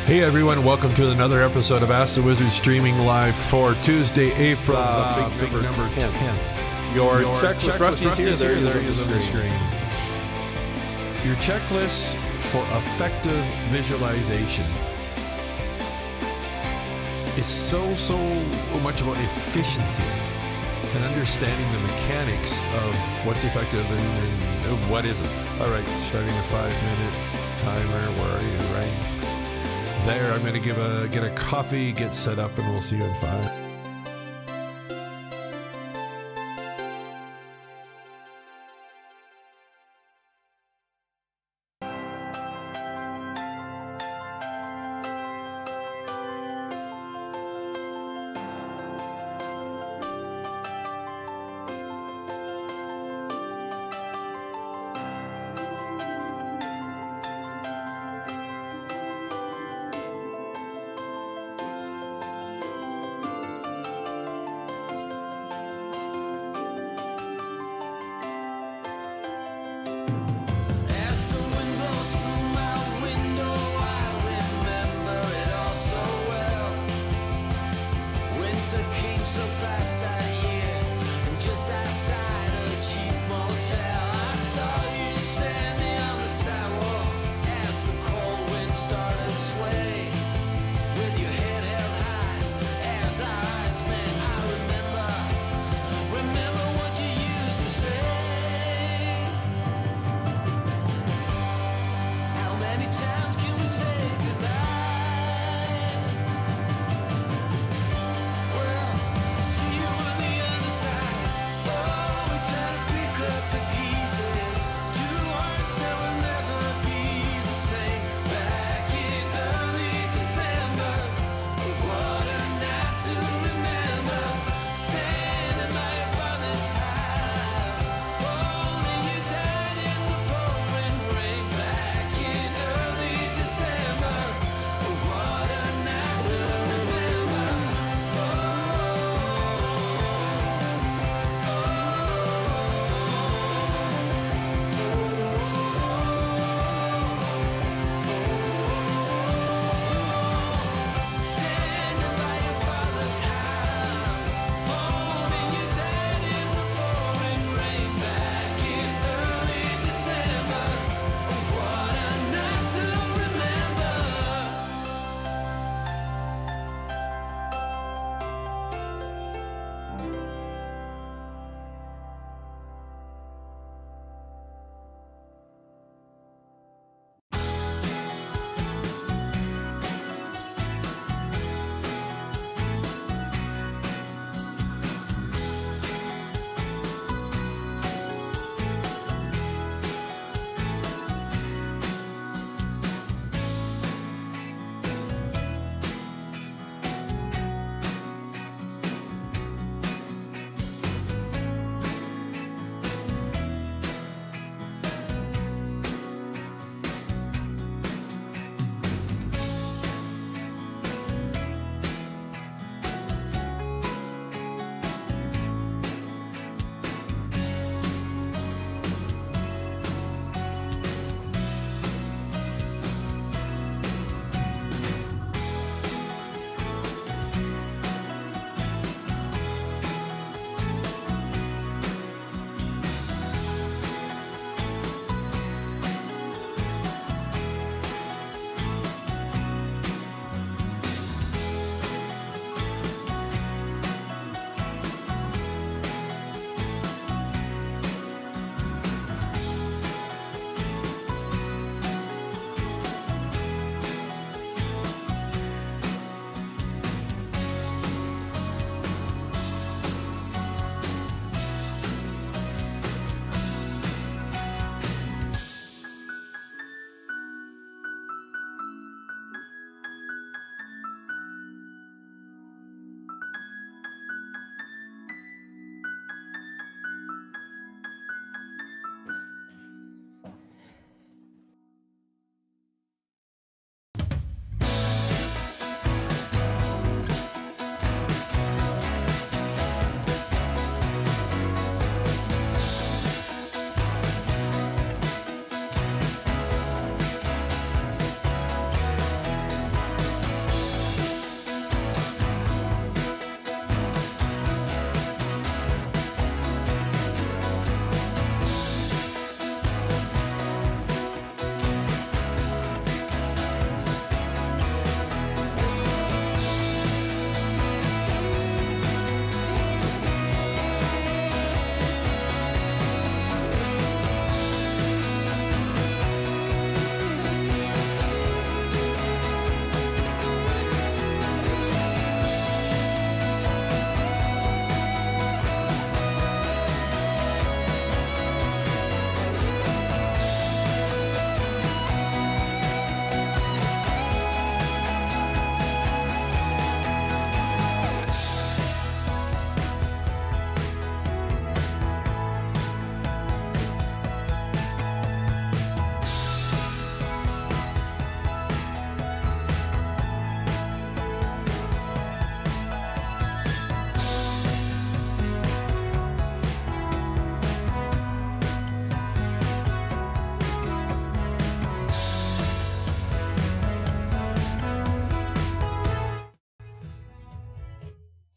Hey everyone, welcome to another episode of Ask the Wizard, streaming live for Tuesday, April big number 10th. Your checklist, Rusty's here. There he is on the screen. Your checklist for effective visualization is so much about efficiency and understanding the mechanics of what's effective and what isn't. All right, starting a 5-minute timer. Where are you? Right there. I'm going to get a coffee, get set up, and we'll see you in 5.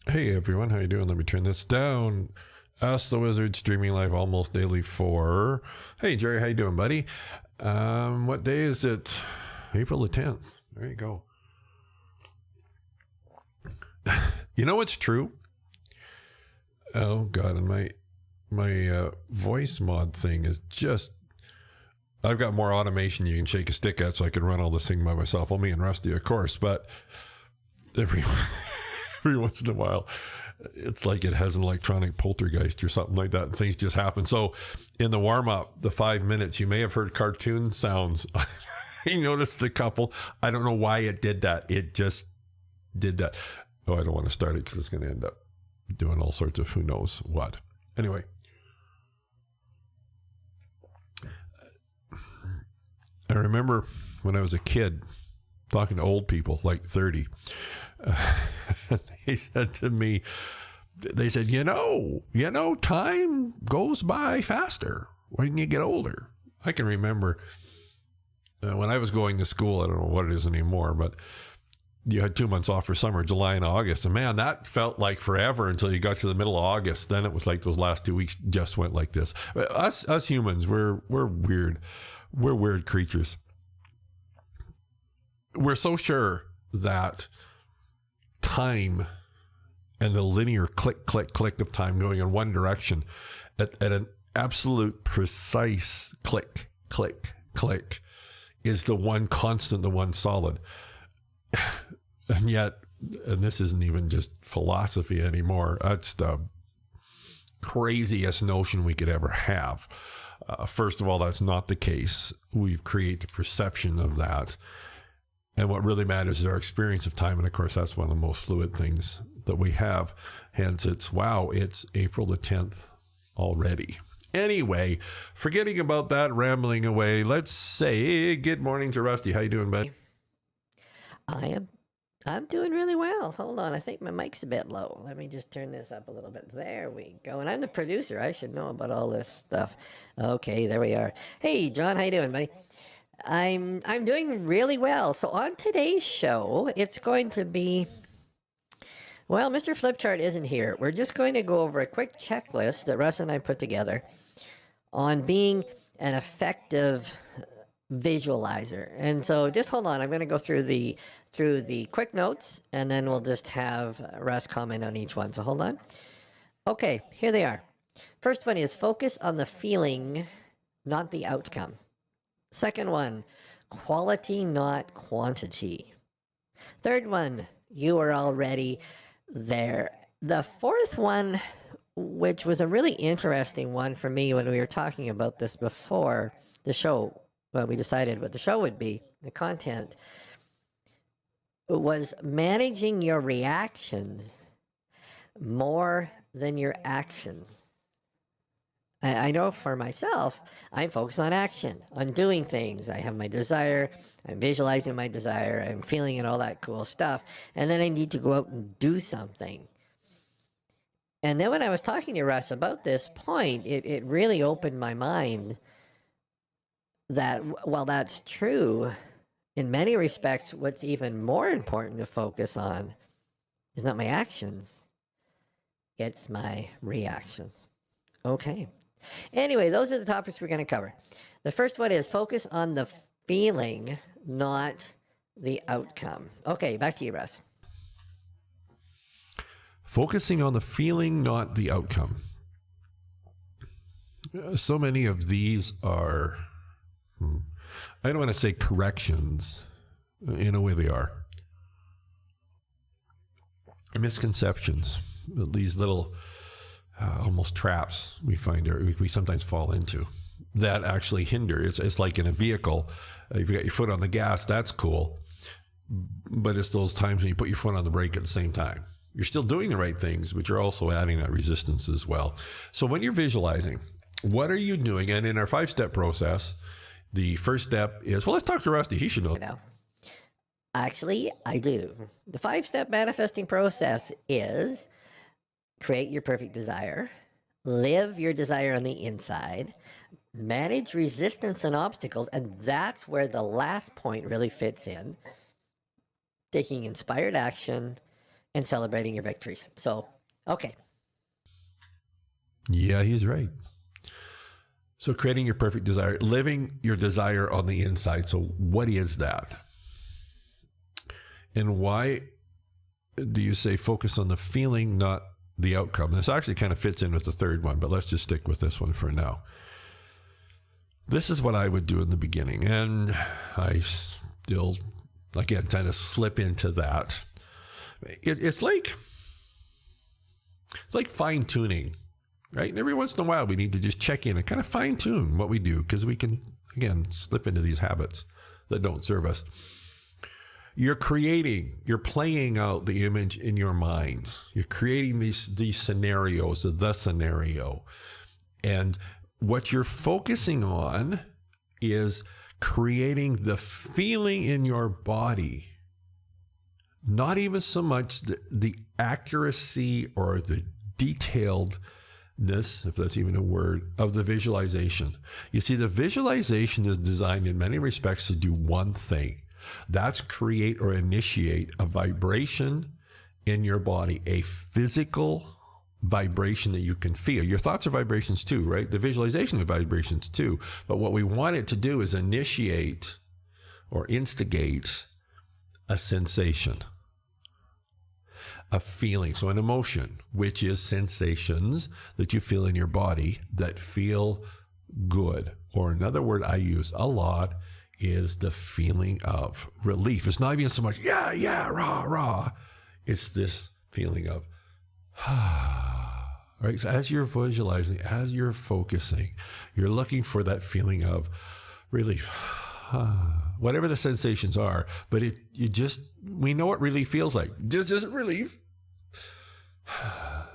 Hey everyone, how you doing? Let me turn this down. Ask the Wizard streaming live almost daily for. Hey Jerry, how you doing, buddy? What day is it? April the 10th. There you go. You know what's true? Oh God, and my voice mod thing is just. I've got more automation you can shake a stick at, so I can run all this thing by myself. Well, me and Rusty, of course, but every once in a while, it's like it has an electronic poltergeist or something like that, and things just happen. So in the warm-up, the 5 minutes, you may have heard cartoon sounds. I noticed a couple. I don't know why it did that. It just did that. Oh, I don't want to start it because it's going to end up doing all sorts of who knows what. Anyway. I remember when I was a kid talking to old people, like 30, they said to me, they said, you know, time goes by faster when you get older. I can remember when I was going to school, I don't know what it is anymore, but you had 2 months off for summer, July and August. And man, that felt like forever until you got to the middle of August. Then it was like those last 2 weeks just went like this. Us humans, we're weird. We're weird creatures. We're so sure that time and the linear click, click, click of time going in one direction at an absolute precise click, click, click is the one constant, the one solid. And yet, and this isn't even just philosophy anymore, it's the craziest notion we could ever have. First of all, that's not the case. We've created the perception of that. And what really matters is our experience of time. And of course, that's one of the most fluid things that we have. Hence, it's April the 10th already. Anyway, forgetting about that, rambling away, let's say good morning to Rusty. How you doing, bud? I'm doing really well. Hold on, I think my mic's a bit low. Let me just turn this up a little bit. There we go. And I'm the producer. I should know about all this stuff. Okay, there we are. Hey, John, how you doing, buddy? I'm doing really well. So on today's show, it's going to be, well, Mr. Flipchart isn't here. We're just going to go over a quick checklist that Russ and I put together on being an effective visualizer. And so just hold on. I'm going to go through the quick notes, and then we'll just have Russ comment on each one. So hold on. Okay, here they are. First one is focus on the feeling, not the outcome. Second one, quality, not quantity. Third one, you are already there. The fourth one, which was a really interesting one for me when we were talking about this before the show, well, we decided what the show would be, the content, was managing your reactions more than your actions. I know for myself, I'm focused on action, on doing things. I have my desire, I'm visualizing my desire, I'm feeling it, all that cool stuff, and then I need to go out and do something. And then when I was talking to Russ about this point, it really opened my mind that while that's true, in many respects, what's even more important to focus on is not my actions, it's my reactions. Okay. Anyway, those are the topics we're going to cover. The first one is focus on the feeling, not the outcome. Okay, back to you, Russ. Focusing on the feeling, not the outcome. So many of these are, I don't want to say corrections. In a way they are. Misconceptions. These little almost traps we find, or we sometimes fall into, that actually hinder. It's like in a vehicle, if you got your foot on the gas, that's cool, but it's those times when you put your foot on the brake at the same time. You're still doing the right things, but you're also adding that resistance as well. So when you're visualizing, what are you doing? And in our 5-step process, the first step is, well, let's talk to Rusty. He should know. No. Actually, I do. The 5-step manifesting process is create your perfect desire, live your desire on the inside, manage resistance and obstacles, and that's where the last point really fits in. Taking inspired action and celebrating your victories. So, okay. Yeah, he's right. So creating your perfect desire, living your desire on the inside. So what is that? And why do you say focus on the feeling, not the outcome? This actually kind of fits in with the third one, but let's just stick with this one for now. This is what I would do in the beginning. And I still, again, kind of slip into that. It's like fine tuning, right? And every once in a while, we need to just check in and kind of fine tune what we do, because we can, again, slip into these habits that don't serve us. You're playing out the image in your mind. You're creating these scenarios, the scenario. And what you're focusing on is creating the feeling in your body. Not even so much the accuracy or the detailedness, if that's even a word, of the visualization. You see, the visualization is designed in many respects to do one thing. That's create or initiate a vibration in your body, a physical vibration that you can feel. Your thoughts are vibrations too, right? The visualization of vibrations too. But what we want it to do is initiate or instigate a sensation, a feeling. So an emotion, which is sensations that you feel in your body that feel good. Or another word I use a lot is the feeling of relief. It's not even so much, yeah, rah, rah. It's this feeling of, right? So as you're visualizing, as you're focusing, you're looking for that feeling of relief, whatever the sensations are. But we know what relief feels like. This isn't relief.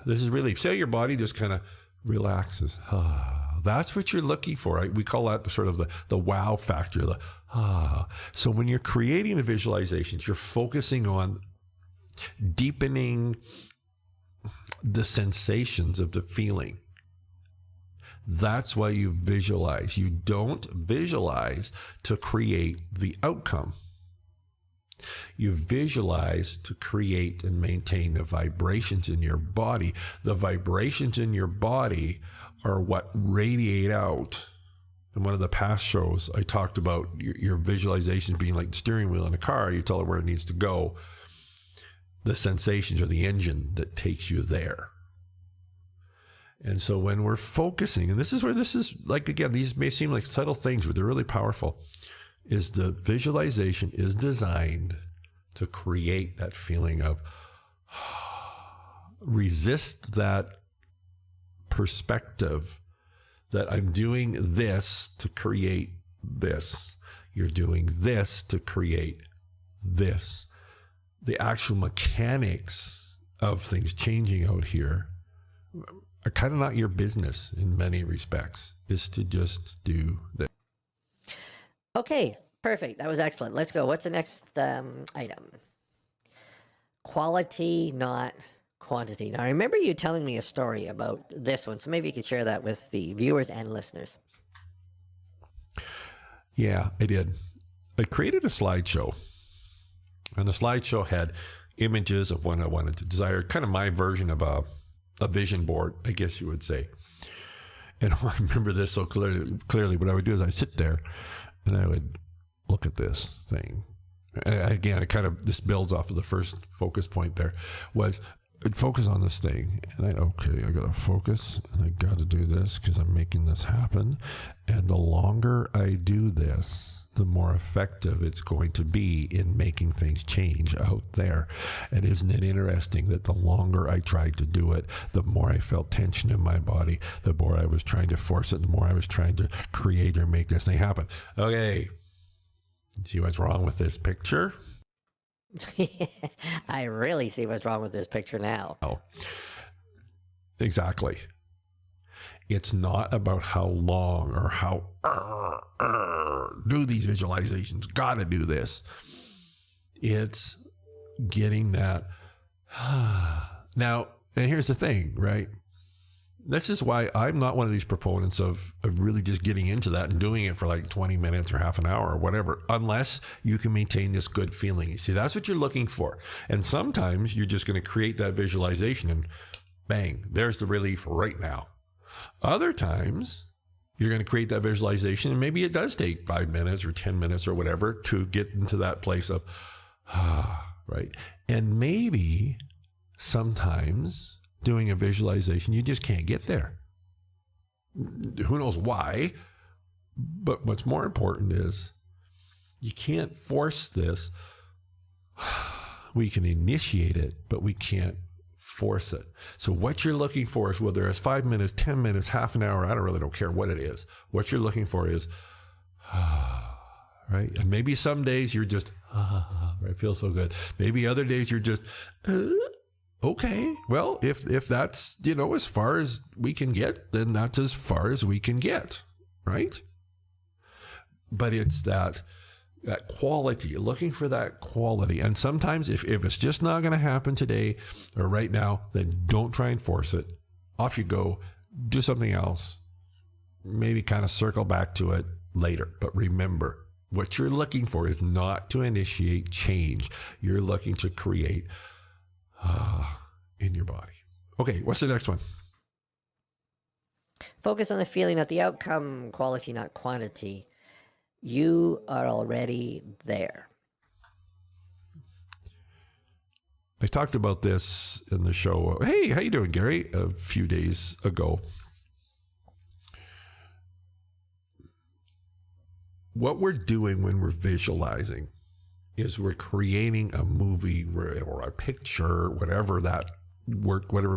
This is relief. Say your body just kind of relaxes. That's what you're looking for, right? We call that the wow factor. So when you're creating the visualizations, you're focusing on deepening the sensations of the feeling. That's why you visualize. You don't visualize to create the outcome. You visualize to create and maintain the vibrations in your body. The vibrations in your body are what radiate out. In one of the past shows, I talked about your visualization being like the steering wheel in a car. You tell it where it needs to go. The sensations are the engine that takes you there. And so when we're focusing, and this is where this is like, again, these may seem like subtle things, but they're really powerful, is the visualization is designed to create that feeling of resist that perspective that I'm doing this to create this. You're doing this to create this. The actual mechanics of things changing out here are kind of not your business in many respects, is to just do this. Okay, perfect. That was excellent. Let's go. What's the next item? Quality, not quantity. Now, I remember you telling me a story about this one, so maybe you could share that with the viewers and listeners. Yeah, I did. I created a slideshow, and the slideshow had images of what I wanted to desire, kind of my version of a vision board, I guess you would say. And I remember this so clearly. What I would do is I'd sit there and I would look at this thing. And again, this builds off of the first focus point there, was I'd focus on this thing, and I got to focus, and I got to do this because I'm making this happen. And the longer I do this, the more effective it's going to be in making things change out there. And isn't it interesting that the longer I tried to do it, the more I felt tension in my body, the more I was trying to force it, the more I was trying to create or make this thing happen. Okay, see what's wrong with this picture? I really see what's wrong with this picture now. Oh, exactly. It's not about how long or how do these visualizations, gotta do this. It's getting that. Now, and here's the thing, right? This is why I'm not one of these proponents of really just getting into that and doing it for like 20 minutes or half an hour or whatever, unless you can maintain this good feeling. You see, that's what you're looking for. And sometimes you're just going to create that visualization and bang, there's the relief right now. Other times you're going to create that visualization and maybe it does take 5 minutes or 10 minutes or whatever to get into that place of, right? And maybe sometimes doing a visualization, you just can't get there. Who knows why? But what's more important is you can't force this. We can initiate it, but we can't force it. So what you're looking for is, whether it's 5 minutes, 10 minutes, half an hour, I don't care what it is. What you're looking for is, right? And maybe some days you're just, right, feels so good. Maybe other days you're just, okay, well, if that's, as far as we can get, then that's as far as we can get, right? But it's that quality, looking for that quality. And sometimes if it's just not going to happen today or right now, then don't try and force it. Off you go, do something else, maybe kind of circle back to it later. But remember, what you're looking for is not to initiate change. You're looking to create in your body. Okay, what's the next one? Focus on the feeling, not the outcome, quality, not quantity. You are already there. I talked about this in the show. Hey, how you doing, Gary? A few days ago. What we're doing when we're visualizing is we're creating a movie or a picture, whatever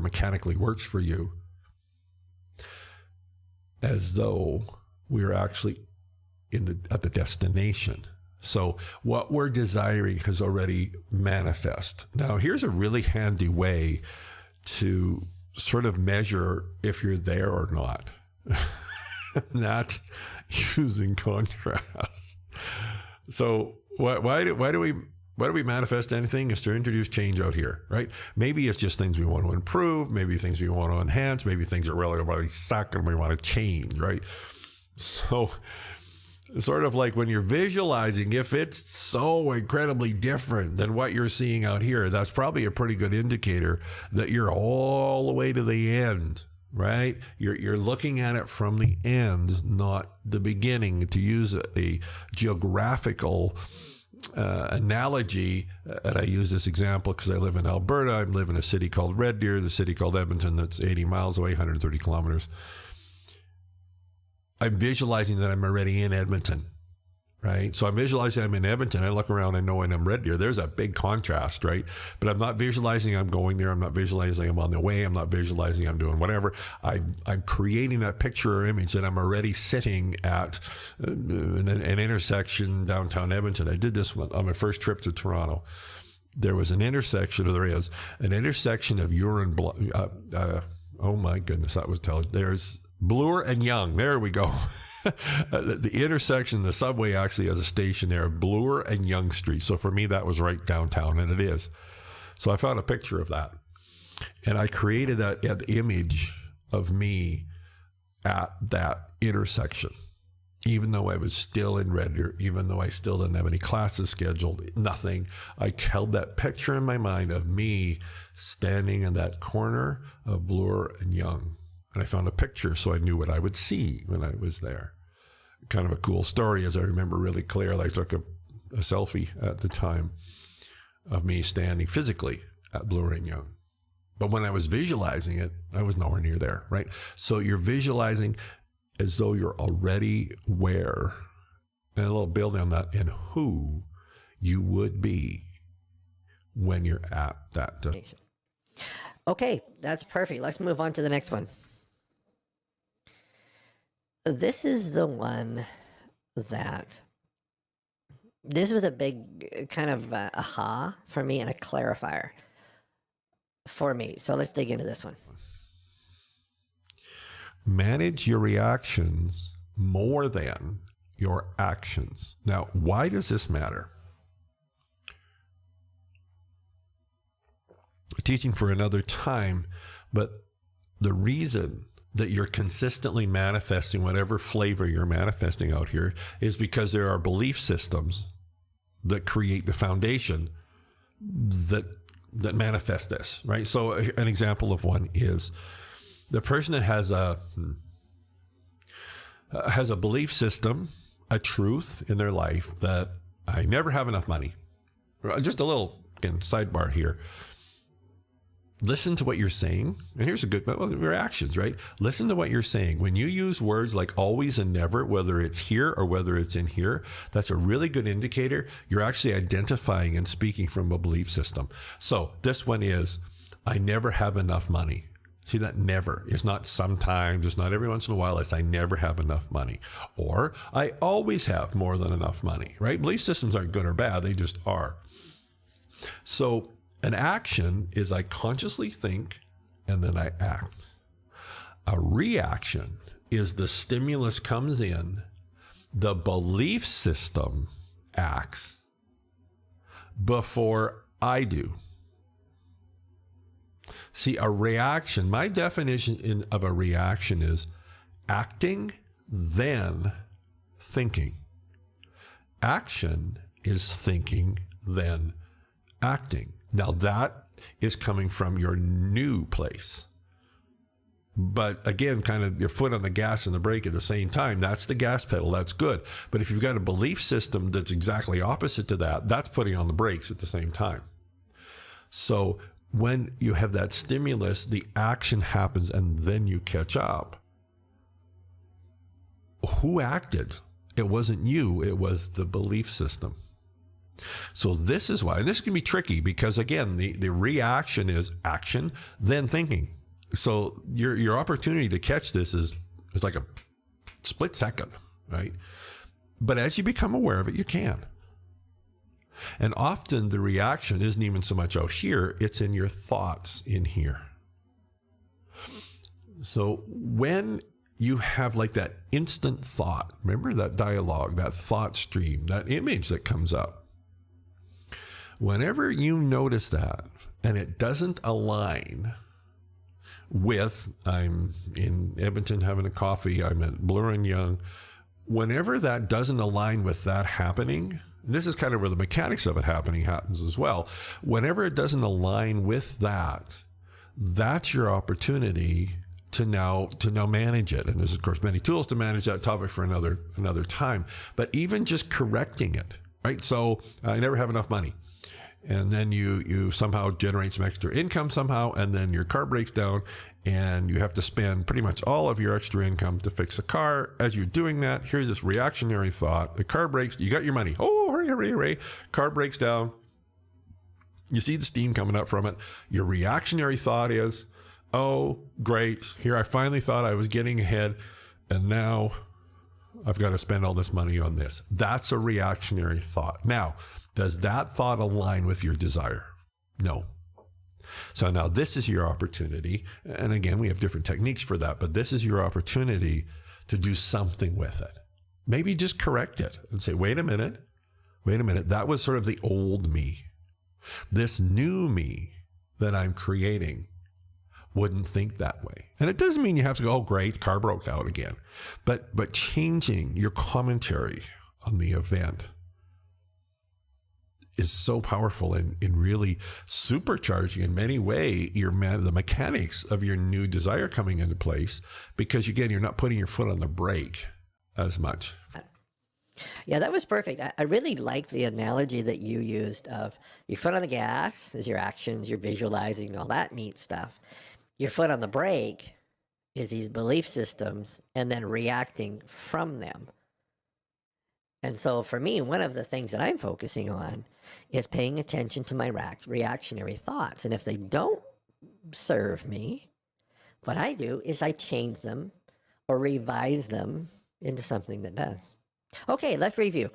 mechanically works for you, as though we're actually at the destination. So what we're desiring has already manifest. Now, here's a really handy way to sort of measure if you're there or not. Not using contrast. So why do we manifest anything? Is to introduce change out here, right? Maybe it's just things we want to improve, maybe things we want to enhance, maybe things are really suck and we want to change, right? So sort of like when you're visualizing, if it's so incredibly different than what you're seeing out here, that's probably a pretty good indicator that you're all the way to the end, right? You're looking at it from the end, not the beginning. To use a geographical analogy, and I use this example because I live in Alberta. I live in a city called Red Deer, the city called Edmonton, that's 80 miles away, 130 kilometers. I'm visualizing that I'm already in Edmonton, right? So I'm visualizing I'm in Edmonton. I look around, I know I'm Red Deer. There's a big contrast, right? But I'm not visualizing I'm going there. I'm not visualizing I'm on the way. I'm not visualizing I'm doing whatever. I'm creating that picture or image that I'm already sitting at an intersection downtown Edmonton. I did this on my first trip to Toronto. There was an intersection, or there is an intersection of oh my goodness, that was telling. There's Bloor and Yonge. There we go. The intersection, the subway actually has a station there, Bloor and Yonge Street. So for me, that was right downtown, and it is. So I found a picture of that, and I created that image of me at that intersection, even though I was still in Red Deer, even though I still didn't have any classes scheduled, nothing. I held that picture in my mind of me standing in that corner of Bloor and Yonge. And I found a picture so I knew what I would see when I was there. Kind of a cool story, as I remember really clearly. I took a selfie at the time of me standing physically at Bloor and Yonge. But when I was visualizing it, I was nowhere near there, right? So you're visualizing as though you're already where, and a little building on that, and who you would be when you're at that destination. Okay, that's perfect. Let's move on to the next one. This is the one that, this was a big kind of aha for me and a clarifier for me. So let's dig into this one. Manage your reactions more than your actions. Now, why does this matter? Teaching for another time, but the reason that you're consistently manifesting whatever flavor you're manifesting out here is because there are belief systems that create the foundation that manifest this, right? So an example of one is the person that has a belief system, a truth in their life that I never have enough money. Just a little, again, sidebar here. Listen to what you're saying. And here's a good, well, your actions, right? Listen to what you're saying. When you use words like always and never, whether it's here or whether it's in here, that's a really good indicator. You're actually identifying and speaking from a belief system. So this one is, I never have enough money. See, that never is not sometimes, it's not every once in a while. It's I never have enough money. Or I always have more than enough money, right? Belief systems aren't good or bad. They just are. So an action is I consciously think and then I act. A reaction is the stimulus comes in, the belief system acts before I do. See, a reaction, my definition of a reaction is acting, then thinking. Action is thinking, then acting. Now that is coming from your new place. But again, kind of your foot on the gas and the brake at the same time. That's the gas pedal. That's good. But if you've got a belief system that's exactly opposite to that, that's putting on the brakes at the same time. So when you have that stimulus, the action happens and then you catch up. Who acted? It wasn't you. It was the belief system. So this is why, and this can be tricky because again, the reaction is action, then thinking. So your opportunity to catch this is like a split second, right? But as you become aware of it, you can. And often the reaction isn't even so much out here, it's in your thoughts in here. So when you have like that instant thought, remember that dialogue, that thought stream, that image that comes up. Whenever you notice that and it doesn't align with, I'm in Edmonton having a coffee, I'm at Bloor and Young, whenever that doesn't align with that happening, this is kind of where the mechanics of it happening happens as well. Whenever it doesn't align with that, that's your opportunity to now manage it. And there's of course many tools to manage that topic for another time. But even just correcting it, right? So I never have enough money. And then you somehow generate some extra income somehow, and then your car breaks down and you have to spend pretty much all of your extra income to fix a car. As you're doing that, here's this reactionary thought. The car breaks, you got your money. Oh, hurry, hurry, hurry. Car breaks down. You see the steam coming up from it. Your reactionary thought is, oh, great. Here I finally thought I was getting ahead, and now I've got to spend all this money on this. That's a reactionary thought. Now, does that thought align with your desire? No. So now this is your opportunity. And again, we have different techniques for that, but this is your opportunity to do something with it. Maybe just correct it and say, wait a minute. That was sort of the old me. This new me that I'm creating wouldn't think that way. And it doesn't mean you have to go, oh, great, car broke down again. But changing your commentary on the event is so powerful in really supercharging in many ways the mechanics of your new desire coming into place, because again, you're not putting your foot on the brake as much. Yeah, that was perfect. I really like the analogy that you used of your foot on the gas is your actions, your visualizing, all that neat stuff. Your foot on the brake is these belief systems and then reacting from them. And so for me, one of the things that I'm focusing on is paying attention to my reactionary thoughts. And if they don't serve me, what I do is I change them or revise them into something that does. Okay, let's review.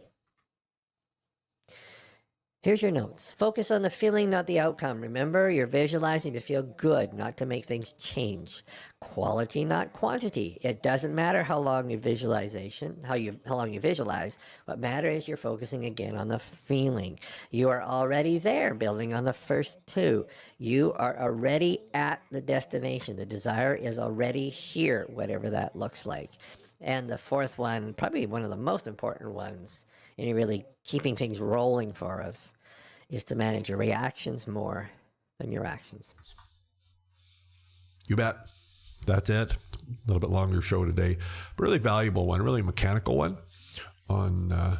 Here's your notes. Focus on the feeling, not the outcome. Remember, you're visualizing to feel good, not to make things change. Quality, not quantity. It doesn't matter how long you how long you visualize. What matters is you're focusing again on the feeling. You are already there, building on the first two. You are already at the destination. The desire is already here, whatever that looks like. And the fourth one, probably one of the most important ones, in really keeping things rolling for us, is to manage your reactions more than your actions. You bet. That's it. A little bit longer show today, but really valuable one, really mechanical one on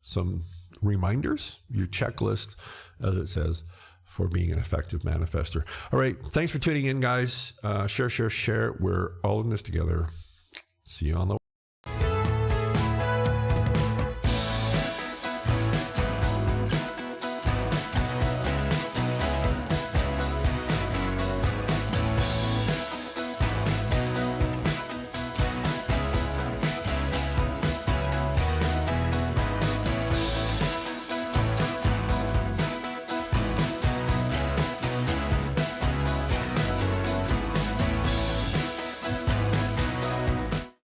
some reminders, your checklist, as it says, for being an effective manifester. All right. Thanks for tuning in, guys. Share. We're all in this together. See you on the